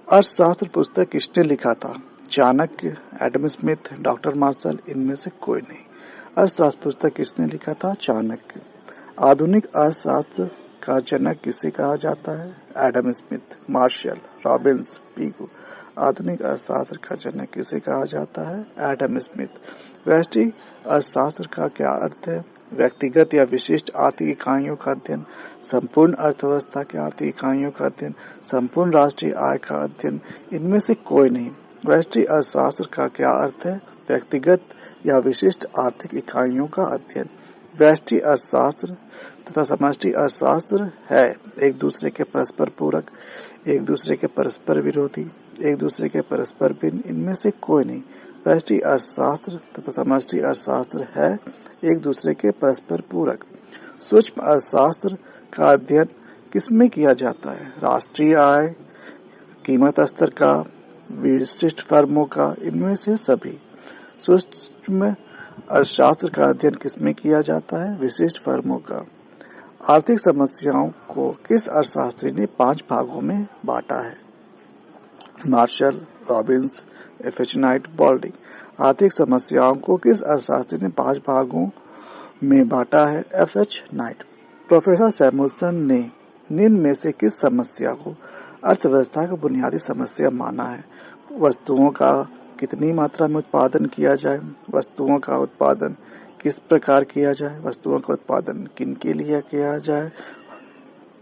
अर्थशास्त्र पुस्तक किसने लिखा था? Chanakya, Adam Smith, doctor Marshall, इनमें से कोई नहीं। अर्थशास्त्र पुस्तक किसने लिखा था? चाणक्य। आधुनिक अर्थशास्त्र का जनक किसे कहा जाता है? Adam Smith, Marshall, Robbins, Pigou. आधुनिक अर्थशास्त्र का जनक किसे कहा जाता है? Adam Smith. व्यष्टि अर्थशास्त्र का क्या अर्थ है? व्यक्तिगत या विशिष्ट आर्थिक इकाइयों का अध्ययन, संपूर्ण अर्थव्यवस्था की आर्थिक इकाइयों का अध्ययन, संपूर्ण राष्ट्रीय आय का अध्ययन, इनमें से कोई नहीं। व्यष्टि अर्थशास्त्र का क्या अर्थ है? व्यक्तिगत या विशिष्ट आर्थिक इकाइयों का अध्ययन। व्यष्टि अर्थशास्त्र तथा समष्टि अर्थशास्त्र है एक दूसरे के परस्पर पूरक, एक दूसरे के परस्पर विरोधी, एक दूसरे के परस्पर भिन्न, इनमें से कोई नहीं। व्यष्टि अर्थशास्त्र तथा समष्टि अर्थशास्त्र है एक दूसरे के परस्पर पूरक। सूक्ष्म अर्थशास्त्र का अध्ययन किसमें किया जाता है? राष्ट्रीय आय, कीमत स्तर का, विशिष्ट फर्मों का, इनमें से सभी। सूक्ष्म अर्थशास्त्र का अध्ययन किसमें किया जाता है? विशिष्ट फर्मों का। आर्थिक समस्याओं को किस अर्थशास्त्री ने 5 भागों में बांटा है? Marshall, Robbins, F H. Knight, Boulding. आर्थिक समस्याओं को किस अर्थशास्त्री ने 5 भागों में बांटा है? एफ.एच. नाइट। प्रोफेसर सैमुअल्सन ने निम्न में से किस समस्या को अर्थव्यवस्था का बुनियादी समस्या माना है? वस्तुओं का कितनी मात्रा में उत्पादन किया जाए, वस्तुओं का उत्पादन किस प्रकार किया जाए, वस्तुओं का उत्पादन किन के लिए किया जाए,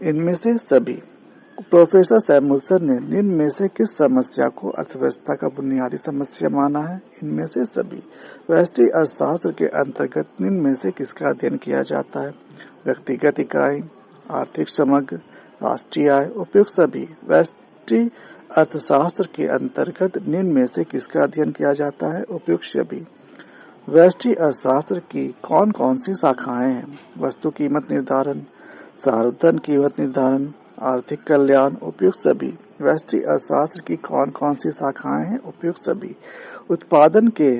इनमें से सभी। प्रोफेसर सैमुअल्सन ने निम्न में से किस समस्या को अर्थव्यवस्था का बुनियादी समस्या माना है? इनमें से सभी। व्यष्टि अर्थशास्त्र के अंतर्गत निम्न में से किसका अध्ययन किया जाता है? व्यक्तिगत इकाई, आर्थिक समग्र, राष्ट्रीय आय, उपयुक्त सभी। व्यष्टि अर्थशास्त्र के अंतर्गत निम्न में से किसका अध्ययन किया जाता है? उपयुक्त सभी। व्यष्टि अर्थशास्त्र की कौन कौन सी शाखाएं हैं? वस्तु कीमत निर्धारण, सार्वधन कीमत निर्धारण, आर्थिक कल्याण, उपयुक्त सभी। व्यष्टि अर्थशास्त्र की कौन कौन सी शाखाएं हैं? उपयुक्त सभी। उत्पादन के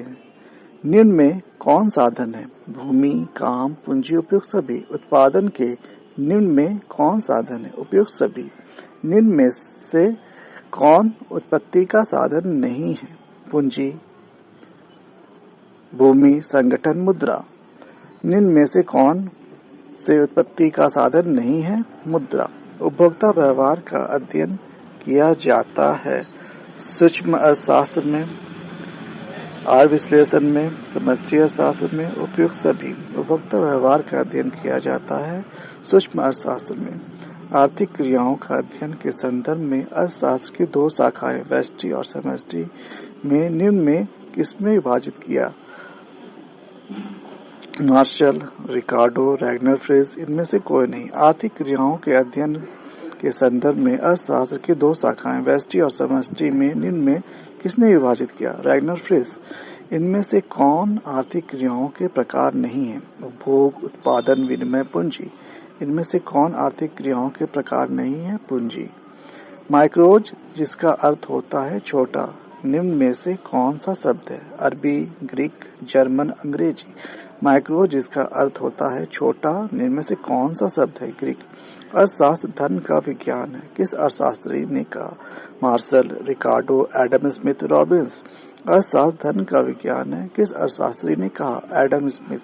निम्न में कौन साधन है? भूमि, काम, पूंजी, उपयुक्त सभी। उत्पादन के निम्न में कौन साधन है? उपयुक्त सभी। निम्न में से कौन उत्पत्ति का साधन नहीं है? पूंजी, भूमि, संगठन, मुद्रा। निम्न में से कौन से उत्पत्ति का साधन नहीं है? मुद्रा। उपभोक्ता व्यवहार का अध्ययन किया जाता है सूक्ष्म अर्थशास्त्र में, आय विश्लेषण में, समष्टि अर्थशास्त्र में, उपयुक्त सभी। उपभोक्ता व्यवहार का अध्ययन किया जाता है सूक्ष्म अर्थशास्त्र में। आर्थिक क्रियाओं का अध्ययन के संदर्भ में अर्थशास्त्र की 2 शाखाएं व्यष्टि और समष्टि में निम्न में किसमें विभाजित किया? मार्शल, रिकार्डो, रैगनर फ्रेज, इनमें से कोई नहीं। आर्थिक क्रियाओं के अध्ययन के संदर्भ में अर्थशास्त्र की 2 शाखाएं व्यष्टि और समष्टि में निम्न में किसने विभाजित किया? Ragnar phrase. इनमें से कौन आर्थिक क्रियाओं के प्रकार नहीं है? उपभोग, उत्पादन, विनिमय, पूंजी। इनमें से कौन आर्थिक क्रियाओं के प्रकार नहीं है? पूंजी। माइक्रोज, जिसका अर्थ होता है छोटा, निम्न में से कौन सा शब्द है? अरबी, ग्रीक, जर्मन, अंग्रेजी। माइक्रो, जिसका अर्थ होता है छोटा, निम्न में से कौन सा शब्द है? ग्रीक। अर्थशास्त्र धन का विज्ञान है, किस अर्थशास्त्री ने कहा? Marshall, Ricardo, Adam Smith, Robbins. अर्थशास्त्र धन का विज्ञान है, किस अर्थशास्त्री ने कहा? Adam Smith.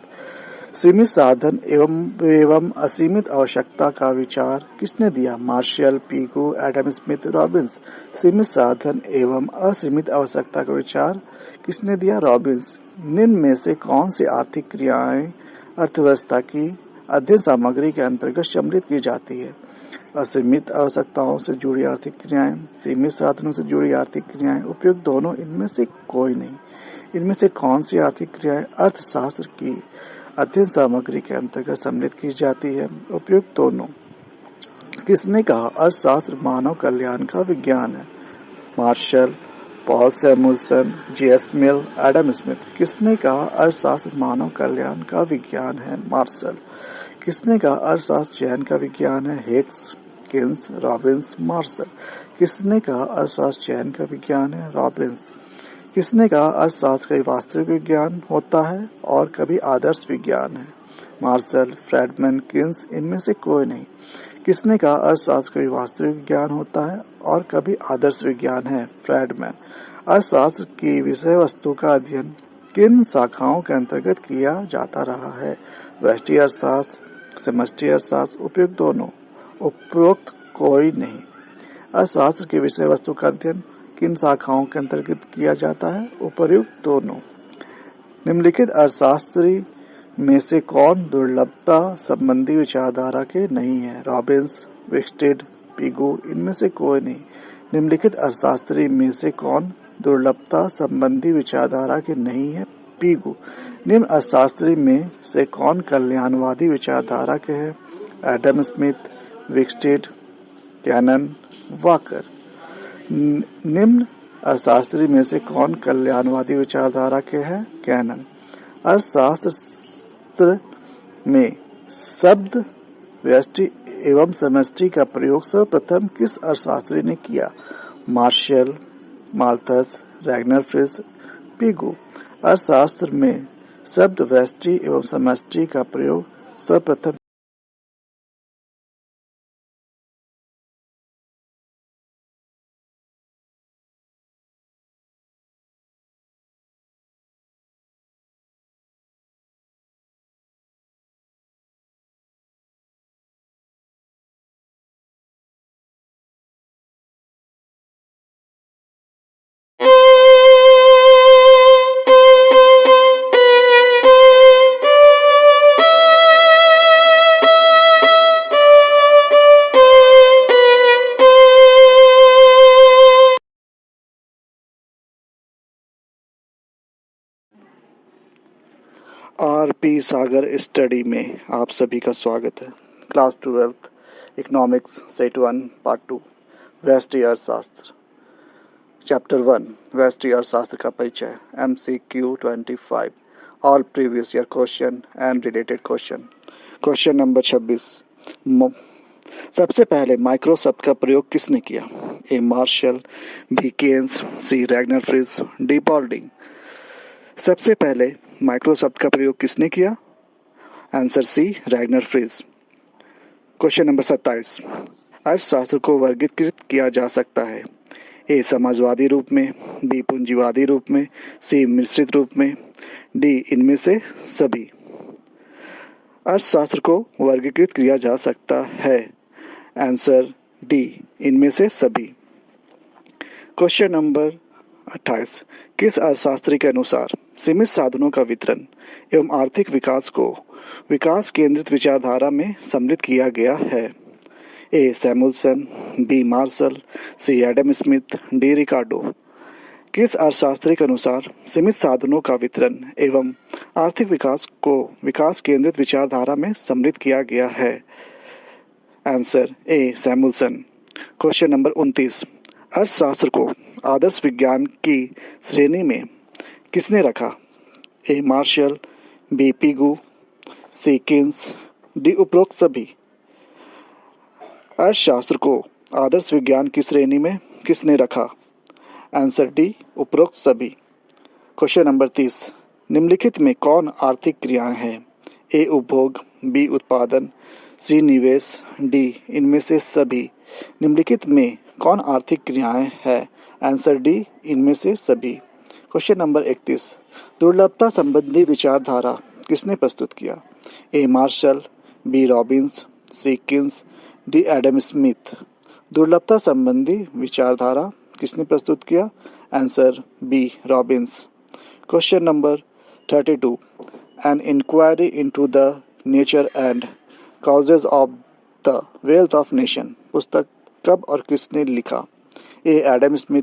सीमित साधन एवं असीमित आवश्यकता का विचार किसने दिया? Marshall, Pigou, Adam Smith, Robbins. सीमित साधन एवं असीमित आवश्यकता का विचार किसने दिया? रॉबिन्स। निम्न में से कौन सी आर्थिक क्रियाएं अर्थव्यवस्था की अध्ययन सामग्री के अंतर्गत सम्मिलित की जाती है? असीमित आवश्यकताओं से जुड़ी आर्थिक क्रियाएं, सीमित साधनों से जुड़ी आर्थिक क्रियाएं, उपयुक्त दोनों, इनमें से कोई नहीं। इनमें से कौन सी आर्थिक क्रियाएं अर्थशास्त्र की अध्ययन सामग्री के अंतर्गत सम्मिलित की जाती है? उपयुक्त दोनों। किसने कहा अर्थशास्त्र मानव कल्याण का विज्ञान है? Marshall, Paul Samuelson, J S. Mill, Adam Smith. किसने कहा अर्थशास्त्र मानव कल्याण का विज्ञान है? मार्शल। किसने कहा अर्थशास्त्र चयन का विज्ञान है? Hicks, Keynes, Robbins, Marshall. किसने कहा अर्थशास्त्र चयन का विज्ञान है? रॉबिन्स। किसने कहा अर्थशास्त्र कभी वास्तविक विज्ञान होता है और कभी आदर्श विज्ञान है? मार्शल, फ्रेडमैन, किन्स, इनमें से कोई नहीं। किसने कहा अर्थशास्त्र कभी वास्तविक विज्ञान होता है और कभी आदर्श विज्ञान है? फ्रेडमैन। अर्थशास्त्र की विषय वस्तु का अध्ययन किन शाखाओं के अंतर्गत किया जाता रहा है? व्यष्टि अर्थशास्त्र, समष्टि अर्थशास्त्र, उपयुक्त दोनों, उपरोक्त कोई नहीं। अर्थशास्त्र की विषय वस्तु का अध्ययन किन शाखाओं के अंतर्गत किया जाता है? उपयुक्त दोनों। निम्नलिखित अर्थशास्त्री में से कौन दुर्लभता संबंधी विचारधारा के नहीं है? रॉबिन्स, विक्स्टेड, पिगू, इनमें से कोई नहीं। निम्नलिखित अर्थशास्त्री में से कौन दुर्लभता संबंधी विचारधारा के नहीं है? पिगू। निम्न अर्थशास्त्री में से कौन कल्याणवादी विचारधारा के हैं? Adam Smith, Wicksteed, Cannan, Walker. निम्न अर्थशास्त्री में से कौन कल्याणवादी विचारधारा के हैं? कैनन। अर्थशास्त्र में शब्द व्यष्टि एवं समष्टि का प्रयोग सर्वप्रथम किस अर्थशास्त्री ने किया? Marshall, Malthus, Ragnar Frisch, Pigou. अर्थशास्त्र में शब्द व्यष्टि एवं समष्टि का प्रयोग सर्वप्रथम आर.पी. सागर स्टडी में आप सभी का स्वागत है। क्लास 12 इकोनॉमिक्स सेट 1 पार्ट 2 व्यष्टि अर्थशास्त्र चैप्टर 1 व्यष्टि अर्थशास्त्र का परिचय। MCQ 25 all previous year question and related question. Question number 26। सबसे पहले माइक्रो शब्द का प्रयोग किसने किया? A. Marshall, B. Keynes, C. Ragnar Frisch, D. Boulding. सबसे पहले माइक्रो शब्द का प्रयोग किसने किया? Answer C. Ragnar Frisch. Question number 27। अर्थशास्त्र को वर्गीकृत किया जा सकता है? ए. समाजवादी रूप में, बी. पूंजीवादी रूप में, सी. मिश्रित रूप में, डी. इनमें से सभी। अर्थशास्त्र को वर्गीकृत किया जा सकता है। Answer D. इनमें से सभी। Question number 28। किस अर्थशास्त्री के अनुसार सीमित साधनों का वितरण एवं आर्थिक विकास को विकास केंद्रित विचारधारा में सम्मिलित किया गया है? A. Samuelson, B. Marshall, C. Adam Smith, D. Ricardo. किस अर्थशास्त्री के अनुसार सीमित साधनों का वितरण एवं आर्थिक विकास को विकास केंद्रित विचारधारा में सम्मिलित किया गया है? आंसर ए. सैमुअल्सन। Question number 29। अर्थशास्त्र को आदर्श विज्ञान की श्रेणी में किसने रखा? A. Marshall, B. Pigou, C. Keynes, D. उपरोक्त सभी। अर्थशास्त्र को आदर्श विज्ञान की श्रेणी में किसने रखा? Answer D. उपरोक्त सभी। Question number 30। निम्नलिखित में कौन आर्थिक क्रियाएं हैं? ए. उपभोग, बी. उत्पादन, सी. निवेश, डी. इनमें से सभी। निम्नलिखित में कौन आर्थिक क्रियाएं हैं? Answer D. इनमें से सभी। Question number 31। दुर्लभता संबंधी विचारधारा किसने प्रस्तुत किया? A. Marshall, B. Robbins, C. Keynes, D. Adam Smith. दुर्लभता संबंधी विचारधारा किसने प्रस्तुत किया? Answer B. Robbins. Question number 32। An inquiry into the nature and causes of the wealth of nation पुस्तक कब और किसने लिखा? ए. एडम स्मिथ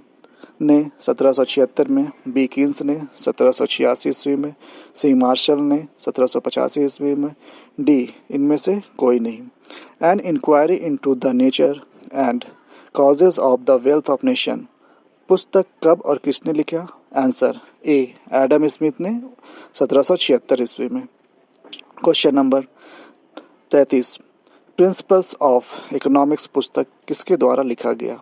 ने 1776 में, बी. किन्स ने 1786 ईस्वी में, सी. मार्शल ने 1785 ईस्वी में, डी. इनमें से कोई नहीं। An inquiry into the nature and causes of the wealth of nation पुस्तक कब और किसने लिखा? Answer A. एडम स्मिथ ने 1776 ईस्वी में। Question number 33। Principles of economics पुस्तक किसके द्वारा लिखा गया?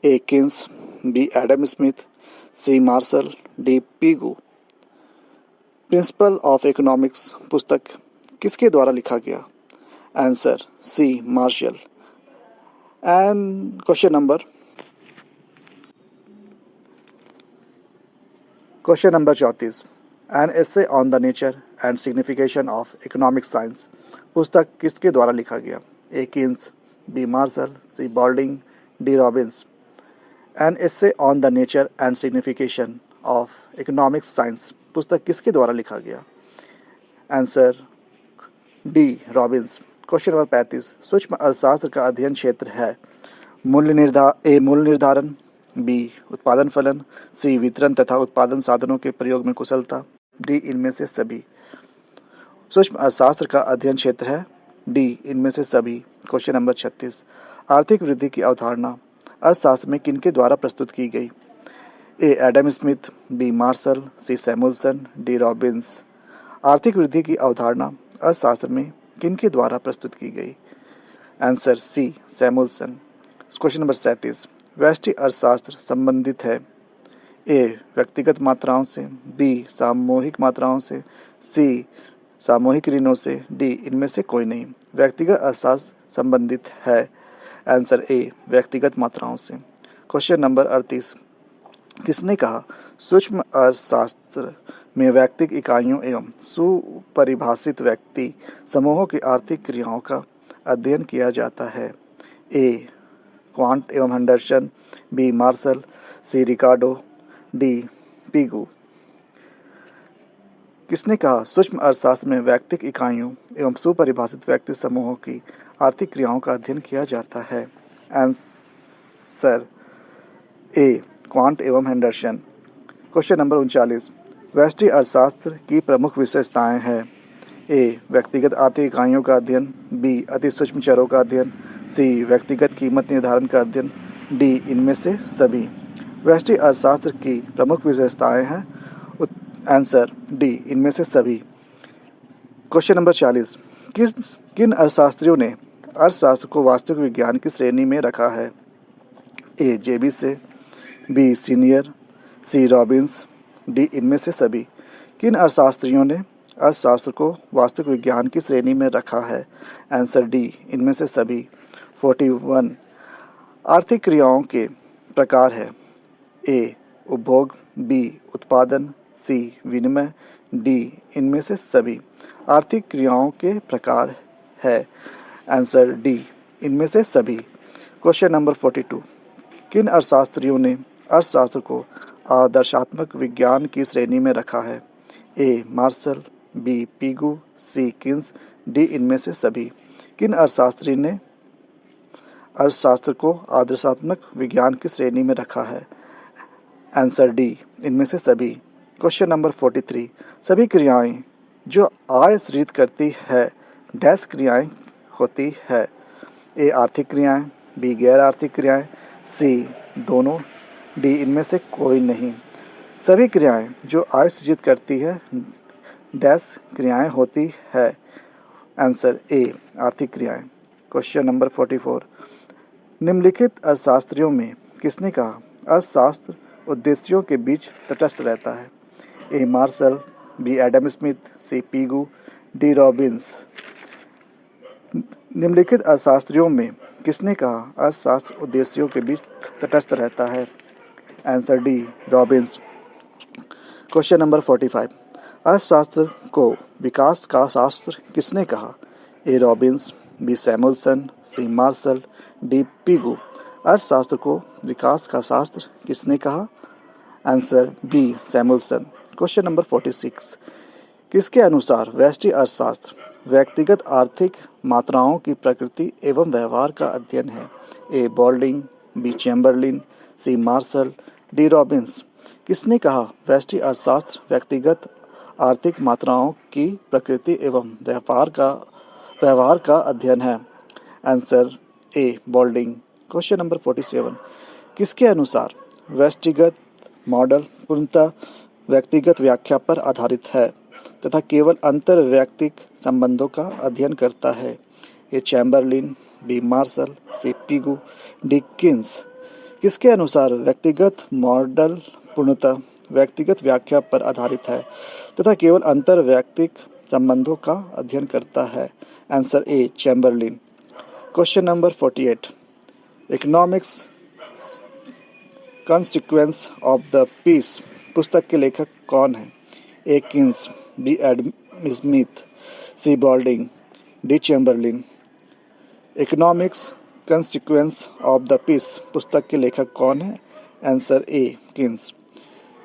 A. Keynes, B. Adam Smith, C. Marshall, D. Pigou. Principle of economics पुस्तक किसके द्वारा लिखा गया? Answer C. Marshall. And question number 34. An essay on the nature and signification of economic science. पुस्तक किसके द्वारा लिखा गया? A. Keynes, B. Marshall, C. Baldwin, D. Robbins. An essay on the nature and signification of economic science. पुस्तक किसके द्वारा लिखा गया? Answer D. Robbins. Question number 35. सूक्ष्म अर्थशास्त्र का अध्ययन क्षेत्र है मूल्य निर्धारण, बी. उत्पादन फलन, सी. वितरण तथा उत्पादन साधनों के प्रयोग में कुशलता, डी. इनमें से सभी. सूक्ष्म अर्थशास्त्र का अध्ययन क्षेत्र है डी. इनमें से सभी. Question number 36. आर्थिक वृद्धि की अवधारणा अर्थशास्त्र में किनके द्वारा प्रस्तुत की गई? A. Adam Smith, B. Marshall, C. Samuelson, D. Robbins. आर्थिक वृद्धि की अवधारणा अर्थशास्त्र में किनके द्वारा प्रस्तुत की गई? Answer C. Samuelson. Question number 37. व्यष्टि अर्थशास्त्र संबंधित है ए. व्यक्तिगत मात्राओं से, बी. सामूहिक मात्राओं से, सी. सामूहिक ऋणों से, डी. इनमें से कोई नहीं. व्यक्तिगत अर्थशास्त्र संबंधित है. आंसर ए. व्यक्तिगत मात्राओं से. Question number 38. किसने कहा सूक्ष्म अर्थशास्त्र में व्यक्तिगत इकाइयों एवं सुपरिभाषित व्यक्ति समूहों की आर्थिक क्रियाओं का अध्ययन किया जाता है? ए. क्वांट एवं हेंडरसन, बी. मार्शल, सी. Ricardo, D. पिगू. किसने कहा सूक्ष्म अर्थशास्त्र में व्यक्तिगत इकाइयों एवं सुपरिभाषित व्यक्ति समूहों की आर्थिक क्रियाओं का अध्ययन किया जाता है? आंसर ए. क्वांट एवं हेंडरसन. Question number 39. व्यष्टि अर्थशास्त्र की प्रमुख विशेषताएं हैं ए. व्यक्तिगत आर्थिक इकाइयों का अध्ययन, बी. अति सूक्ष्म चरों का अध्ययन, सी. व्यक्तिगत कीमत निर्धारण का अध्ययन, डी. इनमें से सभी. व्यष्टि अर्थशास्त्र की प्रमुख विशेषताएं हैं. Answer D. इनमें से सभी. Question number 40. किन अर्थशास्त्रियों ने अर्थशास्त्र को वास्तविक विज्ञान की श्रेणी में रखा है? A. JB Say, B. Senior, C. Robbins, D. इनमें से सभी. किन अर्थशास्त्रियों ने अर्थशास्त्र को वास्तविक विज्ञान की श्रेणी में रखा है? Answer D. इनमें से सभी. 41. आर्थिक क्रियाओं के प्रकार है ए. उपभोग, बी. उत्पादन, सी. विनिमय, डी. इनमें से सभी. आर्थिक क्रियाओं के प्रकार है. Answer D. इनमें से सभी. Question number 42. किन अर्थशास्त्रियों ने अर्थशास्त्र को आदर्शात्मक विज्ञान की श्रेणी में रखा है? A. Marshall, B. Pigou, C. Keynes, D. इनमें से सभी. किन अर्थशास्त्री ने अर्थशास्त्र को आदर्शात्मक विज्ञान की श्रेणी में रखा है? Answer D. इनमें से सभी. Question number 43. सभी क्रियाएं जो आय सृजित करती है डैश क्रियाएं होती है? ए. आर्थिक क्रियाएं, बी. गैर आर्थिक क्रियाएं, सी. दोनों, डी. इनमें से कोई नहीं. सभी क्रियाएं जो आय सृजित करती है डैश क्रियाएं होती है. आंसर ए. आर्थिक क्रियाएं. Question number 44. निम्नलिखित अर्थशास्त्रियों में किसने कहा अर्थशास्त्र उद्देश्यों के बीच तटस्थ रहता है? A. Marshall, B. Adam Smith, C. Pigou, D. Robbins. निम्नलिखित अर्थशास्त्रियों में किसने कहा अर्थशास्त्र उद्देश्यों के बीच तटस्थ रहता है? Answer D. Robbins. Question number 45. अर्थशास्त्र को विकास का शास्त्र किसने कहा? A. Robbins, B. Samuelson, C. Marshall, D. Pigou. अर्थशास्त्र को विकास का शास्त्र किसने कहा? Answer B. Samuelson. Question number 46. किसके अनुसार व्यष्टि अर्थशास्त्र व्यक्तिगत आर्थिक मात्राओं की प्रकृति एवं व्यवहार का अध्ययन है? A. Boulding, B. Chamberlin, C. Marshall, D. Robbins. किसने कहा व्यष्टि अर्थशास्त्र व्यक्तिगत आर्थिक मात्राओं की प्रकृति एवं व्यवहार का अध्ययन है? आंसर ए. बॉल्डिंग. Question number 47. किसके अनुसार व्यष्टिगत मॉडल पूर्णतः व्यक्तिगत व्याख्या पर आधारित है तथा केवल अंतर वैयक्तिक संबंधों का अध्ययन करता है? A. Chamberlin, B. Marshall, C. Pigou, D. Keynes. किसके अनुसार व्यक्तिगत मॉडल पूर्णतः व्यक्तिगत व्याख्या पर आधारित है तथा केवल अंतर वैयक्तिक संबंधों का अध्ययन करता है? Answer A Chamberlin. Question number 48, economics consequence of the peace पुस्तक के लेखक कौन है? A Keynes, B Adam Smith, C Boulding, D Chamberlin. Economics consequence of the peace पुस्तक के लेखक कौन है? Answer A Keynes.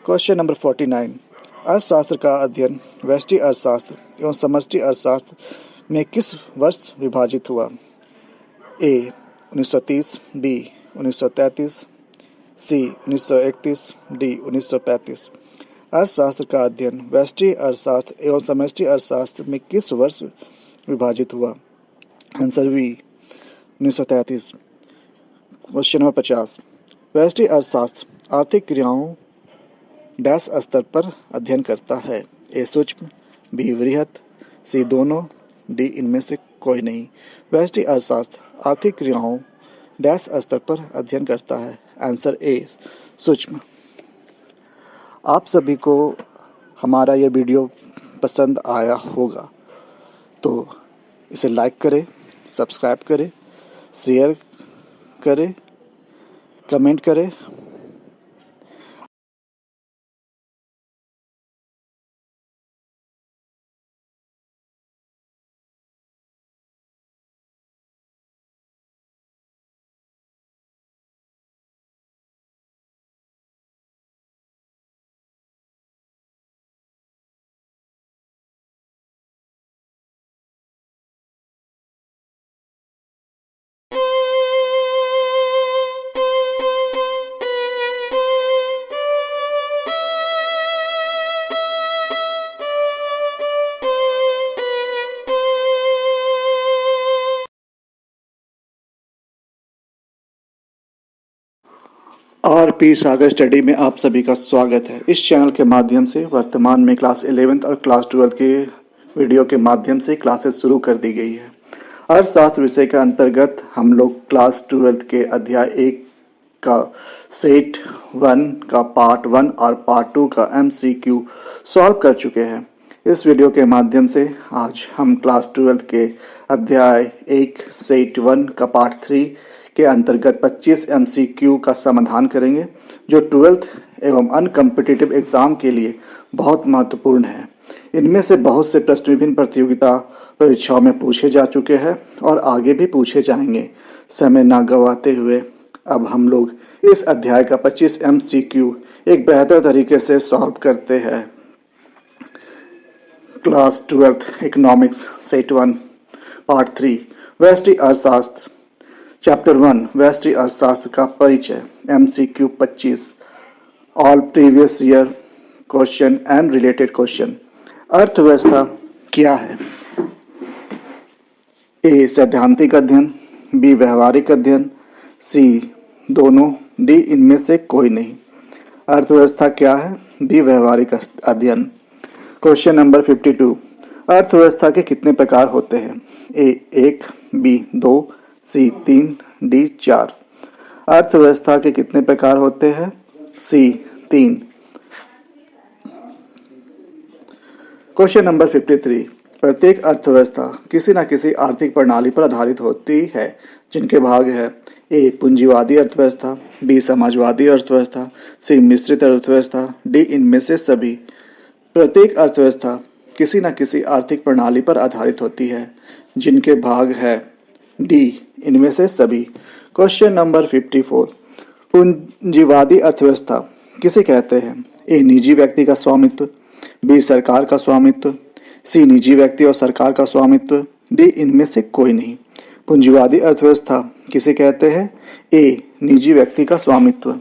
Question number 49, अर्थशास्त्र का अध्ययन व्यष्टि अर्थशास्त्र एवं समष्टि अर्थशास्त्र में किस वर्ष विभाजित हुआ? ए 1930, बी 1933, सी 1931, डी 1935। अर्थशास्त्र का अध्ययन व्यष्टि अर्थशास्त्र एवं समष्टि अर्थशास्त्र में किस वर्ष विभाजित हुआ? Answer B 1933। क्वेश्चन नंबर 50, व्यष्टि अर्थशास्त्र आर्थिक क्रियाओं डैश स्तर पर अध्ययन करता है? ए सूक्ष्म, बी वृहत, सी दोनों, डी इनमें से कोई नहीं। व्यष्टि अर्थशास्त्र आर्थिक क्रियाओं डैश स्तर पर अध्ययन करता है? आंसर ए सूक्ष्म। आप सभी को हमारा यह वीडियो पसंद आया होगा तो इसे लाइक करें, सब्सक्राइब करें, शेयर करें, कमेंट करें। आरपी सागर स्टडी में आप सभी का स्वागत है। इस चैनल के माध्यम से वर्तमान में क्लास 11th और क्लास 12th के वीडियो के माध्यम से क्लासेस शुरू कर दी गई है। अर्थशास्त्र विषय के अंतर्गत हम लोग क्लास 12th के अध्याय 1 का सेट 1 का पार्ट 1 और पार्ट 2 का MCQ सॉल्व कर चुके हैं। इस वीडियो के माध्यम से आज हम क्लास 12th के अध्याय 1 सेट 1 का पार्ट 3 के अंतर्गत 25 MCQ का समाधान करेंगे, जो 12th एवं अनकम्पिटिटिव एग्जाम के लिए बहुत महत्वपूर्ण है। इनमें से बहुत से प्रश्न विभिन्न प्रतियोगिता परीक्षाओं में पूछे जा चुके हैं और आगे भी पूछे जाएंगे। समय ना गंवाते हुए अब हम लोग इस अध्याय का 25 MCQ एक बेहतर तरीके से सॉल्व करते हैं। Class 12th economics set 1 part 3 व्यष्टि अर्थशास्त्र चैप्टर 1 व्यष्टि अर्थशास्त्र का परिचय। MCQ 25 all previous year question and related question. अर्थव्यवस्था क्या है? ए सैद्धांतिक अध्ययन, बी व्यवहारिक अध्ययन, सी दोनों, डी इनमें से कोई नहीं। अर्थव्यवस्था क्या है? बी व्यवहारिक अध्ययन। क्वेश्चन नंबर 52, अर्थव्यवस्था के कितने प्रकार होते हैं? ए 1, बी 2, सी 3, डी 4। अर्थव्यवस्था के कितने प्रकार होते हैं? सी 3। क्वेश्चन नंबर 53, प्रत्येक अर्थव्यवस्था किसी न किसी आर्थिक प्रणाली पर आधारित होती है, जिनके भाग है ए पूंजीवादी अर्थव्यवस्था, बी समाजवादी अर्थव्यवस्था, सी मिश्रित अर्थव्यवस्था, डी इनमें से सभी। प्रत्येक अर्थव्यवस्था किसी न किसी आर्थिक प्रणाली पर आधारित होती है, जिनके भाग है डी इनमें से सभी। क्वेश्चन नंबर 54, पूंजीवादी अर्थव्यवस्था किसे कहते हैं? ए निजी व्यक्ति का स्वामित्व, बी सरकार का स्वामित्व, सी निजी व्यक्ति और सरकार का स्वामित्व, डी इनमें से कोई नहीं। पूंजीवादी अर्थव्यवस्था किसे कहते हैं? ए निजी व्यक्ति का स्वामित्व।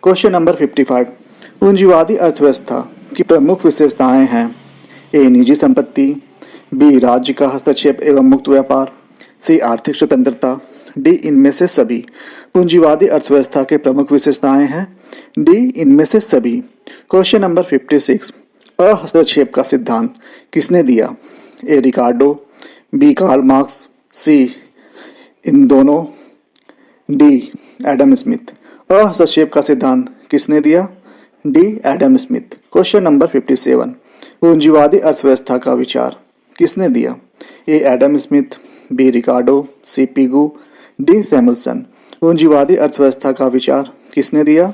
क्वेश्चन नंबर 55, पूंजीवादी अर्थव्यवस्था की प्रमुख विशेषताएं हैं। ए निजी संपत्ति, बी राज्य का हस्तक्षेप एवं मुक्त व्यापार, सी आर्थिक स्वतंत्रता, डी इनमें से सभी। पूंजीवादी अर्थव्यवस्था के प्रमुख विशेषताएं हैं, डी इनमें से सभी। क्वेश्चन नंबर 56, हस्तक्षेप का सिद्धांत किसने दिया? ए रिकार्डो, बी कार्ल मार्क्स, सी इन दोनों, डी एडम स्मिथ। हस्तक्षेप का सिद्धांत किसने दिया? D Adam Smith. Question number 57, पूंजीवादी अर्थव्यवस्था का विचार किसने दिया? ए एडम स्मिथ, बी रिकार्डो, सी पिगू, डी सैमुअल्सन। पूंजीवादी अर्थव्यवस्था का विचार किसने दिया?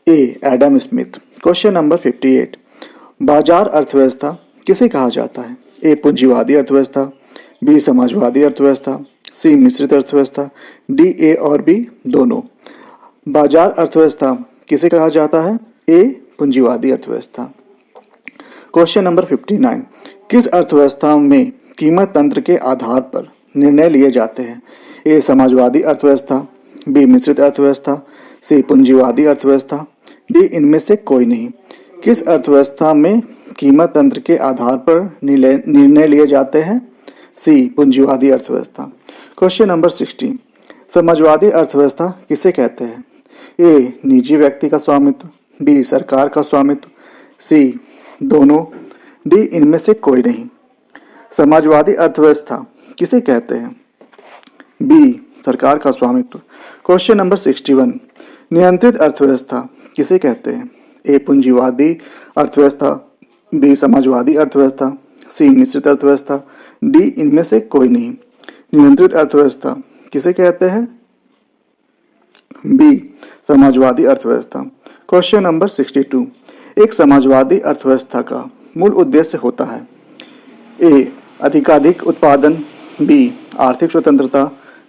ए एडम स्मिथ। क्वेश्चन नंबर 58, बाजार अर्थव्यवस्था किसे कहा जाता है? ए पूंजीवादी अर्थव्यवस्था, बी समाजवादी अर्थव्यवस्था, सी मिश्रित अर्थव्यवस्था, डी ए और बी दोनों। बाजार अर्थव्यवस्था किसे कहा जाता है? ए पूंजीवादी अर्थव्यवस्था। क्वेश्चन नंबर 59, किस अर्थव्यवस्था में कीमत तंत्र के आधार पर निर्णय लिए जाते हैं? ए समाजवादी अर्थव्यवस्था, बी मिश्रित अर्थव्यवस्था, सी पूंजीवादी अर्थव्यवस्था, डी इनमें से कोई नहीं। किस अर्थव्यवस्था में कीमत तंत्र के आधार पर निर्णय लिए जाते हैं? सी पूंजीवादी अर्थव्यवस्था। क्वेश्चन नंबर 60, समाजवादी अर्थव्यवस्था किसे कहते हैं? ए निजी व्यक्ति का स्वामित्व, बी सरकार का स्वामित्व, सी दोनों, डी इनमें से कोई नहीं। समाजवादी अर्थव्यवस्था किसे कहते हैं? बी सरकार का स्वामित्व। क्वेश्चन नंबर 61, नियंत्रित अर्थव्यवस्था किसे कहते हैं? ए पूंजीवादी अर्थव्यवस्था, बी समाजवादी अर्थव्यवस्था, सी मिश्रित अर्थव्यवस्था, डी इनमें से कोई नहीं। नियंत्रित अर्थव्यवस्था किसे कहते हैं? बी समाजवादी अर्थव्यवस्था। क्वेश्चन नंबर 62, एक समाजवादी अर्थव्यवस्था का मूल उद्देश्य होता है? ए अधिकाधिक उत्पादन, बी आर्थिक स्वतंत्रता,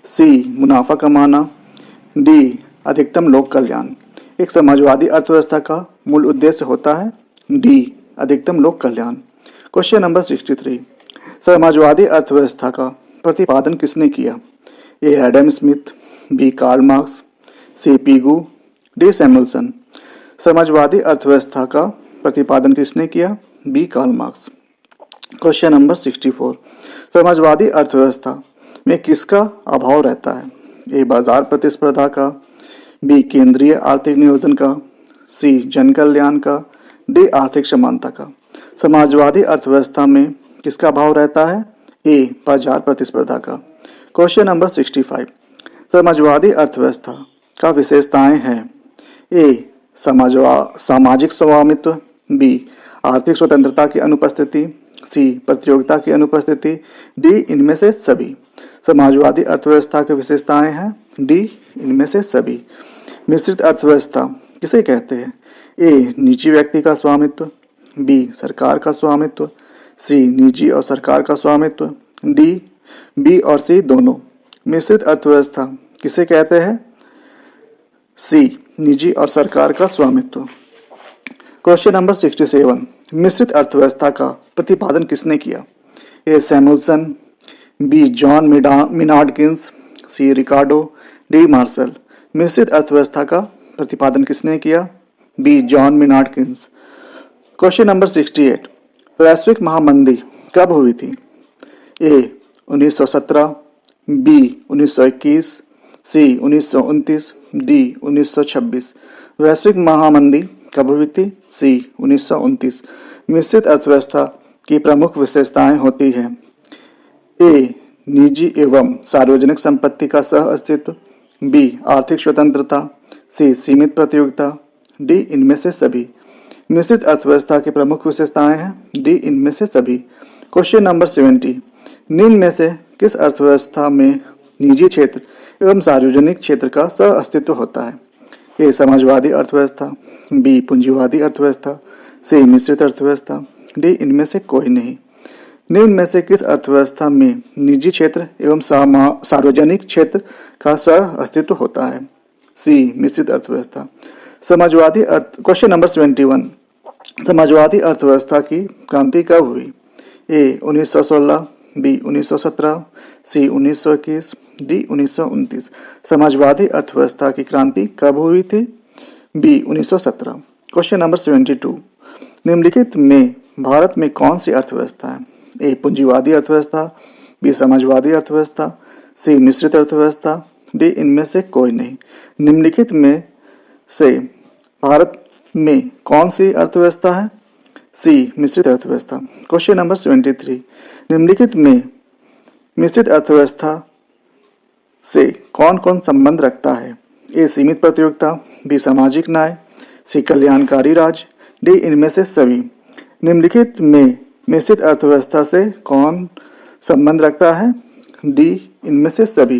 सी मुनाफा कमाना, डी अधिकतम लोक कल्याण। एक समाजवादी अर्थव्यवस्था का मूल उद्देश्य होता है डी अधिकतम लोक कल्याण। क्वेश्चन नंबर 63, समाजवादी अर्थव्यवस्था का प्रतिपादन किसने किया? A Adam Smith, B Karl Marx, C Pigou, D Samuelson. समाजवादी अर्थव्यवस्था का प्रतिपादन किसने किया? B Karl Marx. Question number 64, समाजवादी अर्थव्यवस्था में किसका अभाव रहता है? ए बाजार प्रतिस्पर्धा का, बी केंद्रीय आर्थिक नियोजन का, सी जन कल्याण का, डी आर्थिक समानता का। समाजवादी अर्थव्यवस्था में किसका अभाव रहता है? ए बाजार प्रतिस्पर्धा का। क्वेश्चन नंबर 65, समाजवादी अर्थव्यवस्था का विशेषताएं हैं? ए सामाजिक स्वामित्व, बी आर्थिक स्वतंत्रता की अनुपस्थिति, सी प्रतियोगिता की अनुपस्थिति, डी इनमें से सभी। समाजवादी अर्थव्यवस्था की विशेषताएं हैं डी इनमें से सभी। मिश्रित अर्थव्यवस्था किसे कहते हैं? ए निजी व्यक्ति का स्वामित्व, बी सरकार का स्वामित्व, सी निजी और सरकार का स्वामित्व, डी बी और सी दोनों। मिश्रित अर्थव्यवस्था किसे कहते हैं? सी निजी और सरकार का स्वामित्व। क्वेश्चन नंबर 67, मिश्रित अर्थव्यवस्था का प्रतिपादन किसने किया? A Samuelson, B John Maynard Keynes, C Ricardo, D Marshall. मिश्रित अर्थव्यवस्था का प्रतिपादन किसने किया? B John Maynard Keynes. Question number 68, वैश्विक महामंदी कब हुई थी? A 1917, B 1921, C 1929, D 1926। वैश्विक महामंदी कब हुई थी? सी 1929। मिश्रित अर्थव्यवस्था की प्रमुख विशेषताएं होती हैं? ए निजी एवं सार्वजनिक संपत्ति का सह अस्तित्व, बी आर्थिक स्वतंत्रता, सी सीमित प्रतियोगिता, डी इनमें से सभी। मिश्रित अर्थव्यवस्था की प्रमुख विशेषताएं हैं डी इनमें से सभी। क्वेश्चन नंबर 70, निम्न में से किस अर्थव्यवस्था में निजी क्षेत्र एवं सार्वजनिक क्षेत्र का सह अस्तित्व होता है? ए समाजवादी अर्थव्यवस्था, बी पूंजीवादी अर्थव्यवस्था, सी मिश्रित अर्थव्यवस्था, डी इनमें से कोई नहीं। निम्न में से किस अर्थव्यवस्था में निजी क्षेत्र एवं सार्वजनिक क्षेत्र का सह अस्तित्व होता है? सी मिश्रित अर्थव्यवस्था। क्वेश्चन नंबर 71, समाजवादी अर्थव्यवस्था की क्रांति कब हुई? ए 1916, बी 1917, सी 1921, डी 1929। समाजवादी अर्थव्यवस्था की क्रांति कब हुई थी? बी 1917। क्वेश्चन नंबर 72, निम्नलिखित में भारत में कौन सी अर्थव्यवस्था है? ए पूंजीवादी अर्थव्यवस्था, बी समाजवादी अर्थव्यवस्था, सी मिश्रित अर्थव्यवस्था, डी इनमें से कोई नहीं। निम्नलिखित में से भारत में कौन सी अर्थव्यवस्था है? सी मिश्रित अर्थव्यवस्था। क्वेश्चन नंबर 73, निम्नलिखित में मिश्रित अर्थव्यवस्था से कौन कौन संबंध रखता है? ए सीमित प्रतियोगिता, बी सामाजिक न्याय, सी कल्याणकारी राज्य, डी इनमें से सभी। निम्नलिखित में मिश्रित अर्थव्यवस्था से कौन संबंध रखता है? डी, इनमें से सभी।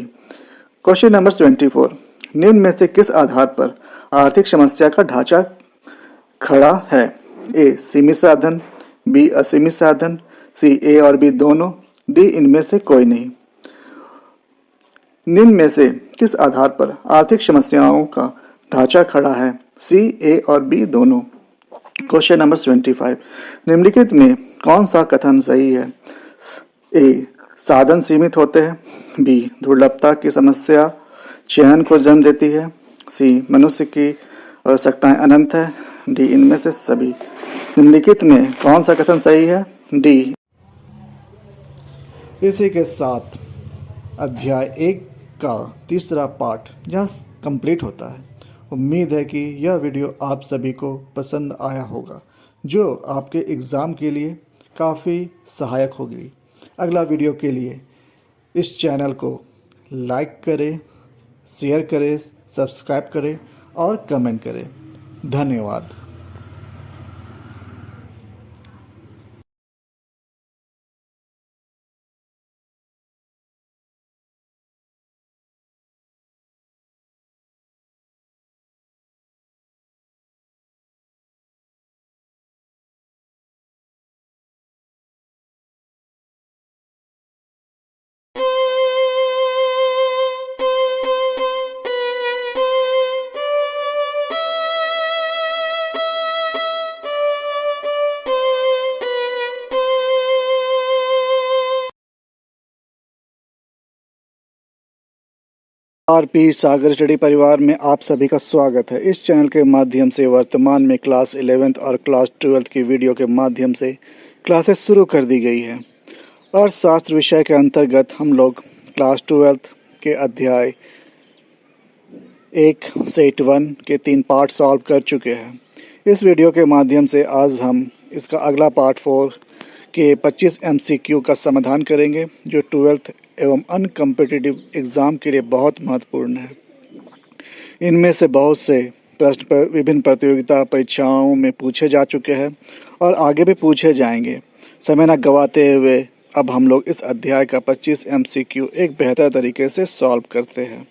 क्वेश्चन नंबर 24, निम्न में से किस आधार पर आर्थिक समस्या का ढांचा खड़ा है? ए, सीमित साधन, बी, असीमित साधन, सी, ए और बी दोनों, डी, इनमें से कोई नहीं। निम्न में से किस आधार पर आर्थिक समस्याओं का ढांचा खड़ा है? सी, ए और बी दोनों। क्वेश्चन नंबर 25, निम्नलिखित में कौन सा कथन सही है? ए, साधन सीमित होते हैं। बी, दुर्लभता की समस्या चयन को जन्म देती है। सी, मनुष्य की आवश्यकताएं अनंत है। डी, इनमें से सभी। निम्नलिखित में कौन सा कथन सही है? डी। इसी के साथ अध्याय 1 का तीसरा पार्ट यहाँ कंप्लीट होता है। उम्मीद है कि यह वीडियो आप सभी को पसंद आया होगा, जो आपके एग्ज़ाम के लिए काफ़ी सहायक होगी। अगला वीडियो के लिए इस चैनल को लाइक करें, शेयर करें, सब्सक्राइब करें और कमेंट करें। धन्यवाद। आरपी सागर स्टडी परिवार में आप सभी का स्वागत है। इस चैनल के माध्यम से वर्तमान में क्लास 11th और क्लास 12th की वीडियो के माध्यम से क्लासेस शुरू कर दी गई है। अर्थशास्त्र विषय के अंतर्गत हम लोग क्लास 12th के अध्याय 1 से 1 के 3 पार्ट सॉल्व कर चुके हैं। इस वीडियो के माध्यम से आज हम इसका अगला पार्ट 4 के 25 MCQ का समाधान करेंगे, जो 12th एवं अन्य कॉम्पिटिटिव एग्ज़ाम के लिए बहुत महत्वपूर्ण है। इनमें से बहुत से प्रश्न विभिन्न प्रतियोगिता परीक्षाओं में पूछे जा चुके हैं और आगे भी पूछे जाएंगे। समय न गवाते हुए अब हम लोग इस अध्याय का 25 MCQ एक बेहतर तरीके से सॉल्व करते हैं।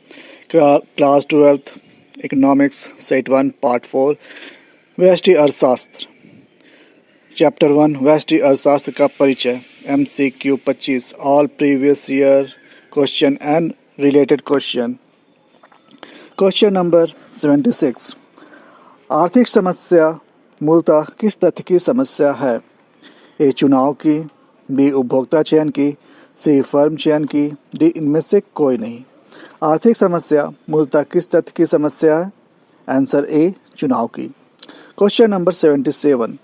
Class 12th economics set 1 part 4 व्यष्टि अर्थशास्त्र चैप्टर 1 व्यष्टि अर्थशास्त्र का परिचय। MCQ 25 all previous year question and related question. Question number 76, आर्थिक समस्या मूलतः किस तथ्य की समस्या है? ए, चुनाव की, बी, उपभोक्ता चयन की, सी, फर्म चयन की, डी, इनमें से कोई नहीं। आर्थिक समस्या मूलतः किस तथ्य की समस्या है? आंसर ए, चुनाव की। क्वेश्चन नंबर 77,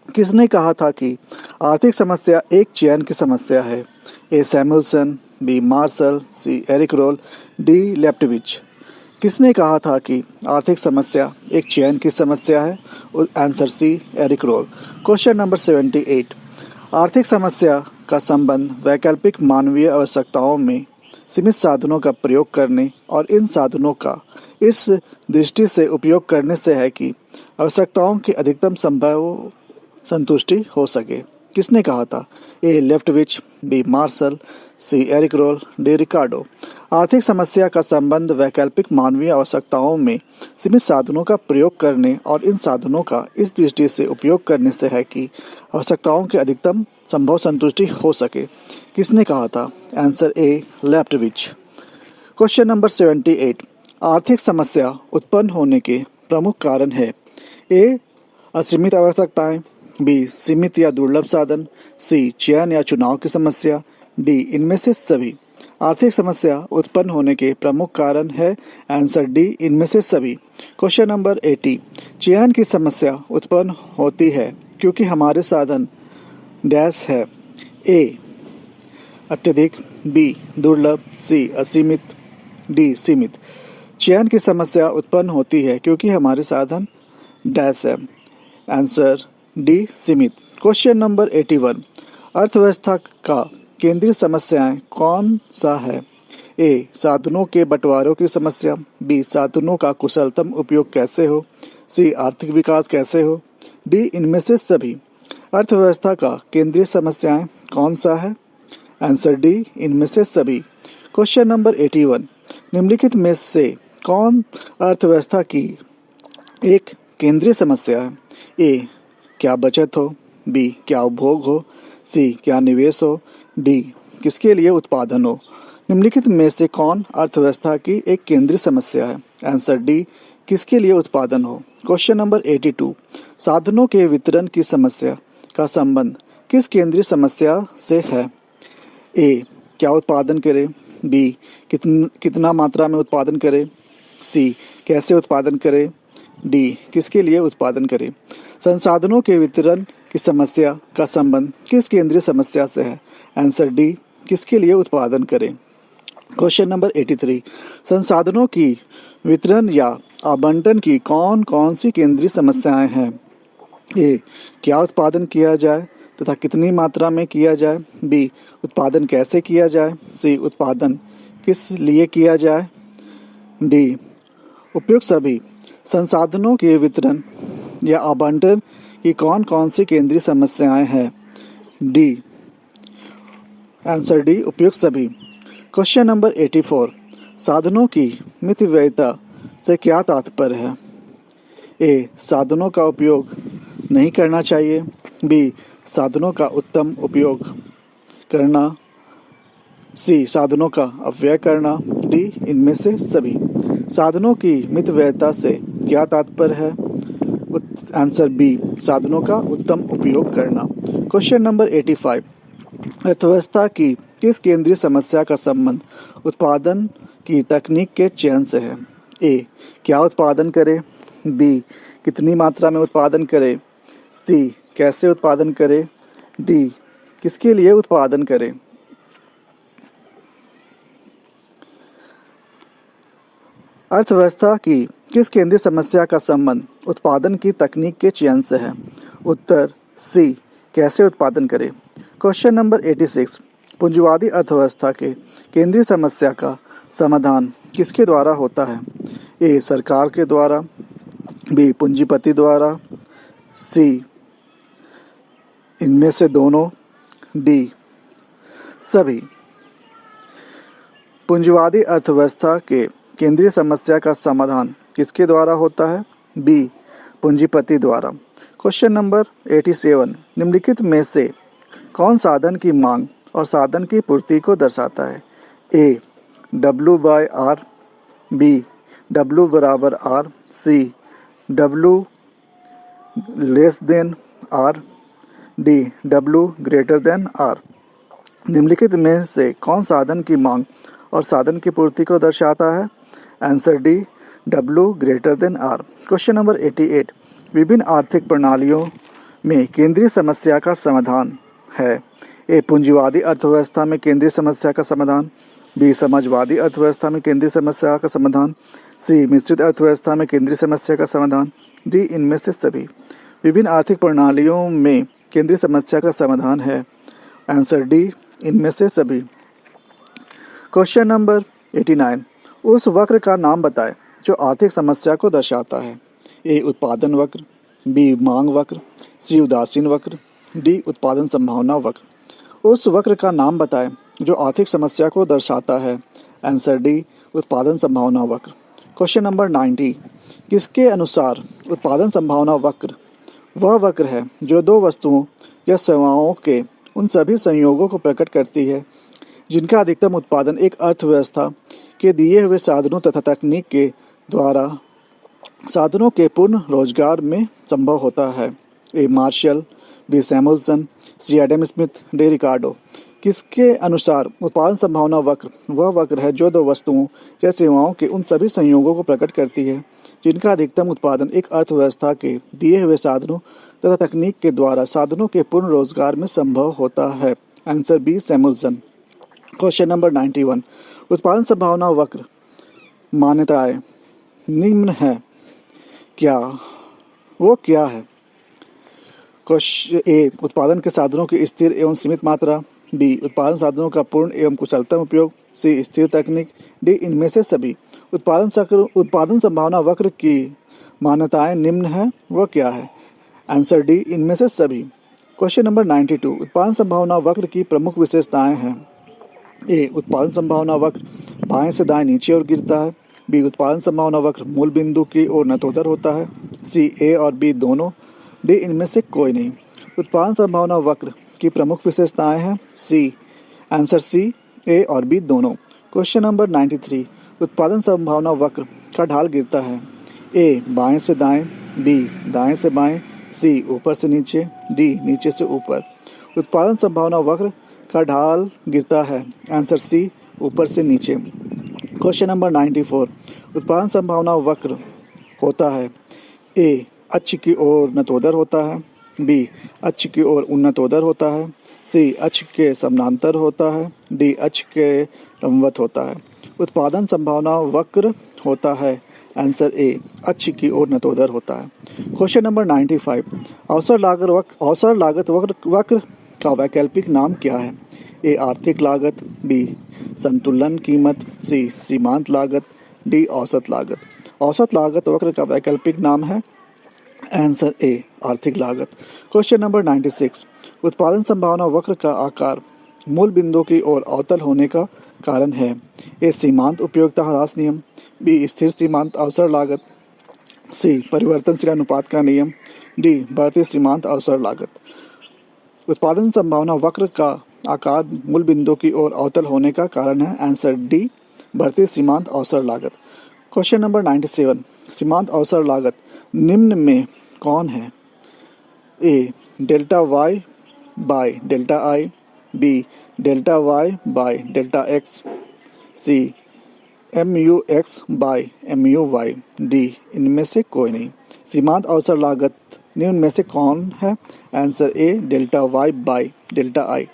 किसने कहा था कि आर्थिक समस्या एक चयन की समस्या है? A, Samuelson, B, Marshall, C, Eric role, D, लेफ्टविच। किसने कहा था कि आर्थिक समस्या एक चयन की समस्या है? Answer C, Eric Roll. Question number 78, आर्थिक समस्या का संबंध वैकल्पिक मानवीय आवश्यकताओं में सीमित साधनों का प्रयोग करने और इन साधनों का इस दृष्टि से उपयोग करने से है कि आवश्यकताओं की अधिकतम संभव संतुष्टि हो सके। किसने कहा था? ए, लेफ्टविच, बी, मार्शल, सी, एरिक रोल, डी, रिकार्डो। आर्थिक समस्या का संबंध वैकल्पिक मानवीय आवश्यकताओं में सीमित साधनों का प्रयोग करने और इन साधनों का इस दृष्टि से उपयोग करने से है कि आवश्यकताओं की अधिकतम संभव संतुष्टि हो सके। किसने कहा था? Answer A, Leftwich. Question number 78, आर्थिक समस्या उत्पन्न होने के प्रमुख कारण है? ए, असीमित आवश्यकताएं, बी, सीमित या दुर्लभ साधन, सी, चयन या चुनाव की समस्या, डी, इनमें से सभी। आर्थिक समस्या उत्पन्न होने के प्रमुख कारण है? आंसर डी, इनमें से सभी। क्वेश्चन नंबर 80, चयन की समस्या उत्पन्न होती है क्योंकि हमारे साधन डैश है। ए, अत्यधिक, बी, दुर्लभ, सी, असीमित, डी, सीमित। चयन की समस्या उत्पन्न होती है क्योंकि हमारे साधन डैश है। आंसर डी, सीमित। क्वेश्चन नंबर 81, अर्थव्यवस्था का केंद्रीय समस्याएं कौन सा है? ए, साधनों के बंटवारों की समस्या, बी, साधनों का कुशलतम उपयोग कैसे हो, सी, आर्थिक विकास कैसे हो, डी, इनमें से सभी। अर्थव्यवस्था का केंद्रीय समस्याएं कौन सा है? आंसर डी, इनमें से सभी। क्वेश्चन नंबर 81, निम्नलिखित में से कौन अर्थव्यवस्था की एक केंद्रीय समस्या है? ए, क्या बचत हो, बी, क्या उपभोग हो, सी, क्या निवेश हो, डी, किसके लिए उत्पादन हो। निम्नलिखित में से कौन अर्थव्यवस्था की एक केंद्रीय समस्या है? आंसर डी, किसके लिए उत्पादन हो। क्वेश्चन नंबर 82, साधनों के वितरण की समस्या का संबंध किस केंद्रीय समस्या से है? ए, क्या उत्पादन करे, बी, कितना मात्रा में उत्पादन करे, सी, कैसे उत्पादन करे, डी, किसके लिए उत्पादन करे। संसाधनों के वितरण की समस्या का संबंध किस केंद्रीय समस्या से है? आंसर डी, किसके लिए उत्पादन करें। क्वेश्चन नंबर 83, संसाधनों की वितरण या आवंटन की कौन कौन सी केंद्रीय समस्याएं हैं? ए, क्या उत्पादन किया जाए तथा कितनी मात्रा में किया जाए, बी, उत्पादन कैसे किया जाए, सी, उत्पादन किस लिए किया जाए, डी, उपयुक्त सभी। संसाधनों के वितरण या आवंटन की कौन कौन सी केंद्रीय समस्याएं हैं? डी, आंसर डी, उपयुक्त सभी। क्वेश्चन नंबर 84, साधनों की मितव्ययिता से क्या तात्पर्य है? ए, साधनों का उपयोग नहीं करना चाहिए, बी, साधनों का उत्तम उपयोग करना, सी, साधनों का अपव्यय करना, डी, इनमें से सभी। साधनों की मितव्ययिता से क्या तात्पर्य है? आंसर बी, साधनों का उत्तम उपयोग करना। क्वेश्चन नंबर 85, अर्थव्यवस्था की किस केंद्रीय समस्या का संबंध उत्पादन की तकनीक के चयन से है? ए, क्या उत्पादन करे, बी, कितनी मात्रा में उत्पादन करे, सी, कैसे उत्पादन करे, डी, किसके लिए उत्पादन करे। अर्थव्यवस्था की किस केंद्रीय समस्या का संबंध उत्पादन की तकनीक के चयन से है? उत्तर सी, कैसे उत्पादन करें। क्वेश्चन नंबर 86, पूंजीवादी अर्थव्यवस्था के केंद्रीय समस्या का समाधान किसके द्वारा होता है? ए, सरकार के द्वारा, बी, पूंजीपति द्वारा, सी, इनमें से दोनों, डी, सभी। पूंजीवादी अर्थव्यवस्था के केंद्रीय समस्या का समाधान किसके द्वारा होता है? बी, पूंजीपति द्वारा। क्वेश्चन नंबर 87, निम्नलिखित में से कौन साधन की मांग और साधन की पूर्ति को दर्शाता है? ए, W/R, बी, W बराबर R, सी, W less than R, D, W greater than R। निम्नलिखित में से कौन साधन की मांग और साधन की पूर्ति को दर्शाता है? Answer D, W greater than R। Question number 88, विभिन्न आर्थिक प्रणालियों में केंद्रीय समस्या का समाधान है। ए, पूंजीवादी अर्थव्यवस्था में केंद्रीय समस्या का समाधान, बी, समाजवादी अर्थव्यवस्था में केंद्रीय समस्या का समाधान, सी, मिश्रित अर्थव्यवस्था में केंद्रीय समस्या का समाधान, डी, इनमें से सभी। विभिन्न आर्थिक प्रणालियों में केंद्रीय समस्या का समाधान है। आंसर डी, इनमें से सभी। क्वेश्चन नंबर 89, उस वक्र का नाम बताएं जो आर्थिक समस्या को दर्शाता है। ए, उत्पादन वक्र, बी, मांग वक्र, सी, उदासीन वक्र, डी, उत्पादन संभावना वक्र। उस वक्र का नाम बताएं जो आर्थिक समस्या को दर्शाता है। आंसर डी, उत्पादन संभावना वक्र। क्वेश्चन नंबर 90, किसके अनुसार उत्पादन संभावना वक्र वह वक्र है जो दो वस्तुओं या सेवाओं के उन सभी संयोगों को प्रकट करती है जिनका अधिकतम उत्पादन एक अर्थव्यवस्था के दिए हुए साधनों तथा तकनीक के द्वारा साधनों के पूर्ण रोजगार में संभव होता है। A, Marshall, B, Samuelson, C, Adam Smith, D, रिकार्डो। किसके अनुसार उत्पादन संभावना वक्र वह वक्र है जो दो वस्तुओं या सेवाओं के उन सभी संयोगों को प्रकट करती है जिनका अधिकतम उत्पादन एक अर्थव्यवस्था के दिए हुए साधनों तथा तकनीक के द्वारा साधनों के पूर्ण रोजगार में संभव होता है। Answer B, Samuelson. Question number 91, उत्पादन संभावना वक्र मान्यताएं निम्न है क्या है? क्वेश्चन ए, उत्पादन के साधनों की स्थिर एवं सीमित मात्रा, बी, उत्पादन साधनों का पूर्ण एवं कुशलतम उपयोग, सी, स्थिर तकनीक, डी, इनमें से सभी। उत्पादन संभावना वक्र की मान्यताएं निम्न है वह क्या है? आंसर डी, इनमें से सभी। क्वेश्चन नंबर 92, उत्पादन संभावना वक्र की प्रमुख विशेषताएं हैं। ए. उत्पादन संभावना वक्र बाएं से दाएं नीचे और गिरता है. बी. उत्पादन संभावना वक्र मूल बिंदु की ओर नतोदर होता है. सी. ए और बी दोनों. डी. इनमें से कोई नहीं. उत्पादन संभावना वक्र की प्रमुख विशेषताएं हैं. सी. Answer C. ए और बी दोनों. Question number 93. उत्पादन संभावना वक्र का ढाल गिरता है. ए. बाएं से दाएं. बी. दाएं से बाएं. सी. ऊपर से नीचे. डी. नीचे से ऊपर. उत्पादन संभावना वक्र का ढाल गिरता है. Answer C. ऊपर से नीचे. Question number 94. उत्पादन संभावना वक्र होता है. ए. अक्ष की ओर नतोदर होता है. बी. अक्ष की ओर उन्नतोदर होता है. सी. अक्ष के समानांतर होता है. डी. अक्ष के लंबवत होता है. उत्पादन संभावना वक्र होता है. आंसर ए. अक्ष की ओर नतोदर होता है. Question number 95. अवसर लागत वक्र का वैकल्पिक नाम क्या है? ए. आर्थिक लागत. बी. संतुलन कीमत. सी. सीमांत लागत. डी. औसत लागत. औसत लागत वक्र का वैकल्पिक नाम है. आंसर ए. आर्थिक लागत. Question number 96. उत्पादन संभावना वक्र का आकार मूल बिंदु की ओर अवतल होने का कारण है. ए. सीमांत उपयोगिता ह्रास नियम. बी. स्थिर सीमांत अवसर लागत. सी. परिवर्तनशील अनुपात का नियम. डी. बढ़ती सीमांत अवसर लागत. उत्पादन संभावना वक्र का आकार मूल बिंदु की ओर अवतल होने का कारण है. Answer D. बढ़ती सीमांत अवसर लागत. Question number 97. सीमांत अवसर लागत निम्न में कौन है? A. Delta Y by delta I. B. Delta Y by delta X. C. MU X by MU Y. D. इनमें से कोई नहीं. सीमांत अवसर लागत निम्न में से कौन है? Answer A. Delta Y by delta I.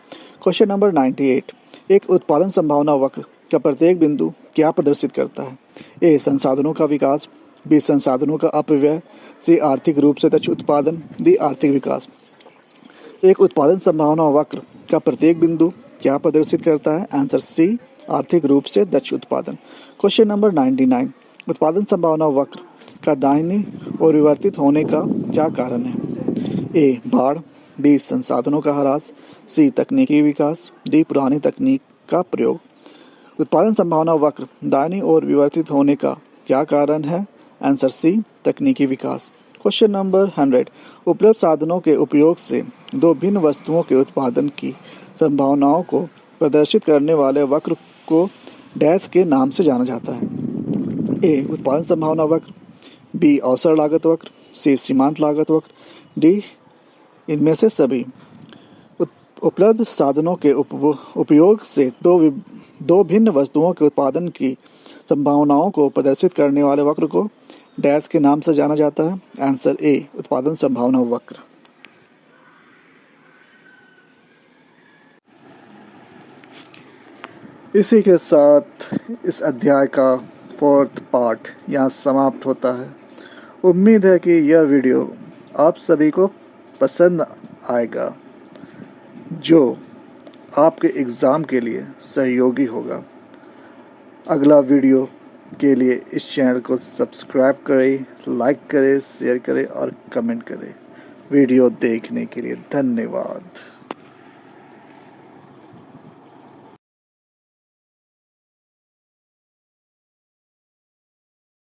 Question number 98. एक उत्पादन संभावना वक्र का प्रत्येक बिंदु क्या प्रदर्शित करता है? ए. संसाधनों का विकास. बी. संसाधनों का अपव्यय. सी. आर्थिक रूप से दक्ष उत्पादन. डी. आर्थिक विकास. एक उत्पादन संभावना वक्र का प्रत्येक बिंदु क्या प्रदर्शित करता है? Answer C. आर्थिक रूप से दक्ष उत्पादन. Question number 99. उत्पादन संभावना वक्र का दाहिनी ओर विवर्तित होने का क्या कारण है? ए. बाढ़. बी. संसाधनों का ह्रास. सी. तकनीकी विकास. डी. पुरानी तकनीक का प्रयोग. उत्पादन संभावना वक्र दाहिनी ओर विवर्तित होने का क्या कारण है? Answer C. तकनीकी विकास. Question number 100. उपलब्ध साधनों के उपयोग से दो भिन्न वस्तुओं के उत्पादन की संभावनाओं को प्रदर्शित करने वाले वक्र को डैश के नाम से जाना जाता है. ए. उत्पादन संभावना वक्र. बी. अवसर लागत वक्र. सी. सीमांत लागत वक्र. डी. इनमें से सभी. उपलब्ध साधनों के उपयोग से दो भिन्न वस्तुओं के उत्पादन की संभावनाओं को प्रदर्शित करने वाले वक्र को डैश के नाम से जाना जाता है. आंसर ए. उत्पादन संभावना वक्र. इसी के साथ इस अध्याय का 4th पार्ट यहाँ समाप्त होता है. उम्मीद है कि यह वीडियो आप सभी को पसंद आएगा, जो आपके एग्ज़ाम के लिए सहयोगी होगा. अगला वीडियो के लिए इस चैनल को सब्सक्राइब करें, लाइक करें, शेयर करें और कमेंट करें. वीडियो देखने के लिए धन्यवाद.